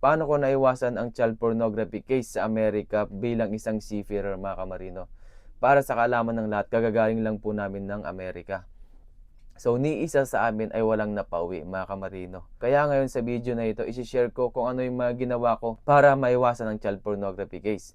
Paano ko naiwasan ang child pornography case sa Amerika bilang isang seafarer, mga kamarino? Para sa kaalaman ng lahat, kagagaling lang po namin ng Amerika. So, ni isa sa amin ay walang napauwi, mga kamarino. Kaya ngayon sa video na ito, isi-share ko kung ano yung mga ginawa ko para maiwasan ang child pornography case.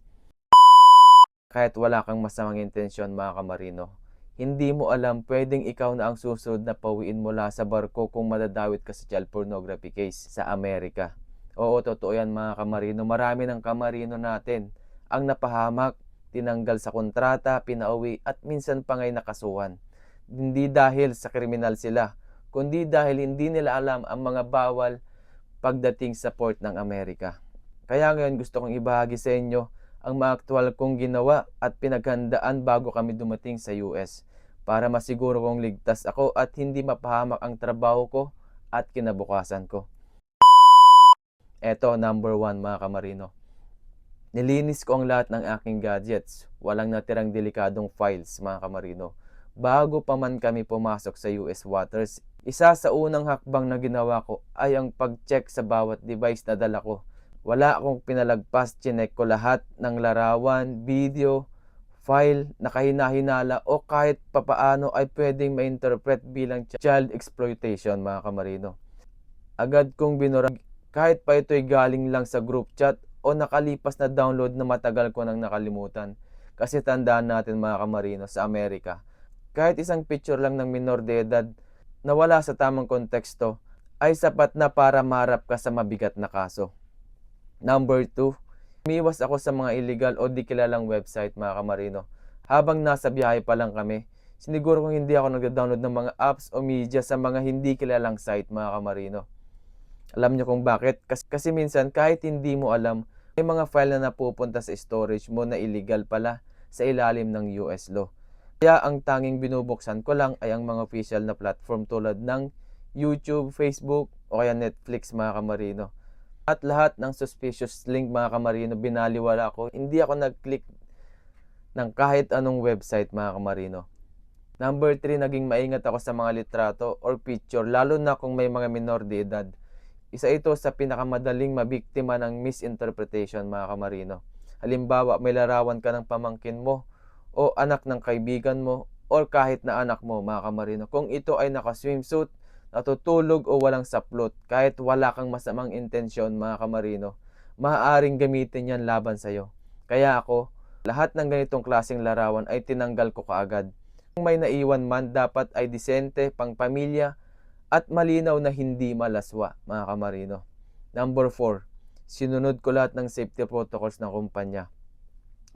Kahit wala kang masamang intensyon, mga kamarino, hindi mo alam pwedeng ikaw na ang susunod na pauwiin mula sa barko kung madadawit ka sa child pornography case sa Amerika. Oo, totoo yan, mga kamarino. Marami ng kamarino natin ang napahamak, tinanggal sa kontrata, pinauwi at minsan pa ngay nakasuhan. Hindi dahil sa kriminal sila, kundi dahil hindi nila alam ang mga bawal pagdating sa port ng Amerika. Kaya ngayon gusto kong ibahagi sa inyo ang mga aktwal kong ginawa at pinaghandaan bago kami dumating sa US para masiguro kong ligtas ako at hindi mapahamak ang trabaho ko at kinabukasan ko. Eto, number 1, mga kamarino. Nilinis ko ang lahat ng aking gadgets. Walang natirang delikadong files, mga kamarino. Bago pa man kami pumasok sa US waters, isa sa unang hakbang na ginawa ko ay ang pag-check sa bawat device na dala ko. Wala akong pinalagpas, chinek ko lahat ng larawan, video, file na kahina-hinala o kahit papaano ay pwedeng ma-interpret bilang child exploitation, mga kamarino. Agad kong binura kahit pa ito'y galing lang sa group chat o nakalipas na download na matagal ko nang nakalimutan. Kasi tandaan natin, mga kamarino, sa Amerika, kahit isang picture lang ng minor de edad na wala sa tamang konteksto ay sapat na para maharap ka sa mabigat na kaso. Number 2, umiwas ako sa mga illegal o di kilalang website, mga kamarino. Habang nasa biyahe pa lang kami, siniguro kong hindi ako nag-download ng mga apps o media sa mga hindi kilalang site, mga kamarino. Alam nyo kung bakit? Kasi minsan kahit hindi mo alam, may mga file na napupunta sa storage mo na illegal pala sa ilalim ng US law. Kaya ang tanging binubuksan ko lang ay ang mga official na platform tulad ng YouTube, Facebook o kaya Netflix, mga kamarino. At lahat ng suspicious link, mga kamarino, binaliwala ko. Hindi ako nag-click ng kahit anong website, mga kamarino. Number 3, naging maingat ako sa mga litrato or picture, lalo na kung may mga minor de edad. Isa ito sa pinakamadaling mabiktima ng misinterpretation, mga kamarino. Halimbawa, may larawan ka ng pamangkin mo o anak ng kaibigan mo or kahit na anak mo, mga kamarino. Kung ito ay naka-swimsuit, natutulog o walang saplot, kahit wala kang masamang intensyon, mga kamarino, maaaring gamitin yan laban sa'yo. Kaya ako, lahat ng ganitong klaseng larawan ay tinanggal ko kaagad. Kung may naiwan man, dapat ay disente, pang pamilya, at malinaw na hindi malaswa, mga kamarino. Number 4, sinunod ko lahat ng safety protocols ng kumpanya.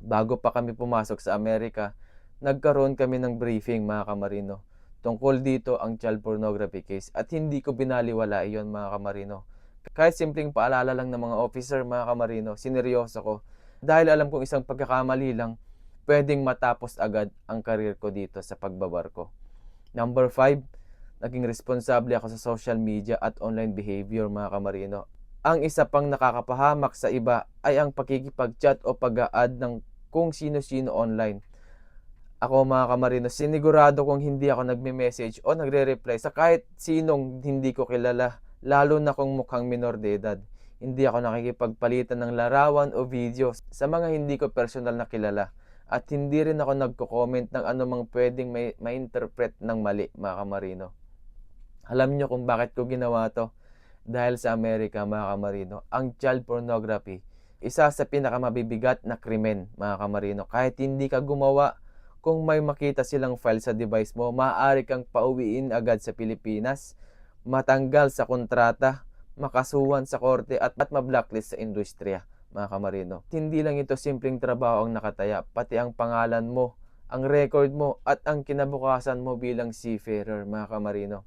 Bago pa kami pumasok sa Amerika, nagkaroon kami ng briefing, mga kamarino. Tungkol dito ang child pornography case at hindi ko binaliwala iyon, mga kamarino. Kahit simpleng paalala lang ng mga officer, mga kamarino, sineryoso ko. Dahil alam kong isang pagkakamali lang, pwedeng matapos agad ang karir ko dito sa pagbabarko. Number 5, naging responsable ako sa social media at online behavior, mga kamarino. Ang isa pang nakakapahamak sa iba ay ang pakikipag-chat o pag-a-add ng kung sino-sino online. Ako, mga kamarino, sinigurado kong hindi ako nagme-message o nagre-reply sa kahit sinong hindi ko kilala, lalo na kung mukhang minor de edad. Hindi ako nakikipagpalitan ng larawan o video sa mga hindi ko personal na kilala. At hindi rin ako nagko-comment ng anumang pwedeng ma-interpret ng mali, mga kamarino. Alam nyo kung bakit ko ginawa to? Dahil sa Amerika, mga kamarino, ang child pornography, isa sa pinakamabibigat na krimen, mga kamarino. Kahit hindi ka gumawa, kung may makita silang file sa device mo, maaari kang pauwiin agad sa Pilipinas, matanggal sa kontrata, makasuhan sa korte at ma-blacklist sa industriya, mga kamarino. Hindi lang ito simpleng trabaho ang nakataya, pati ang pangalan mo, ang record mo at ang kinabukasan mo bilang seafarer, mga kamarino.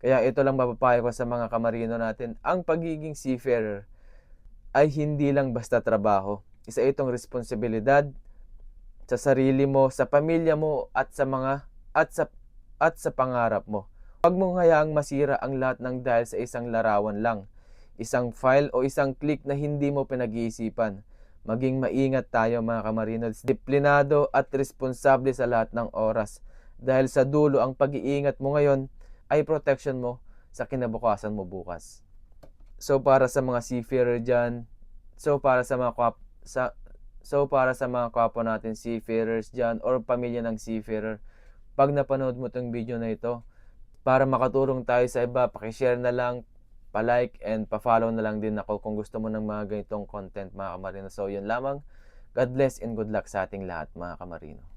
Kaya ito lang mapapayo ko sa mga kamarino natin, ang pagiging seafarer ay hindi lang basta trabaho. Isa itong responsibilidad sa sarili mo, sa pamilya mo at sa pangarap mo. Huwag mong hayaang masira ang lahat ng dahil sa isang larawan lang, isang file o isang click na hindi mo pinag-iisipan. Maging maingat tayo, mga kamarino, disiplinado at responsable sa lahat ng oras. Dahil sa dulo, ang pag-iingat mo ngayon ay protection mo sa kinabukasan mo bukas. So para sa mga seafarer diyan, so para sa mga para sa mga kapwa natin seafarers diyan or pamilya ng seafarer, 'pag napanood mo 'tong video na ito, para makatulong tayo sa iba, paki-share na lang, pa-like and pa-follow na lang din ako kung gusto mo ng mga ganitong content mga kamarino. So yun lamang. God bless and good luck sa ating lahat mga kamarino.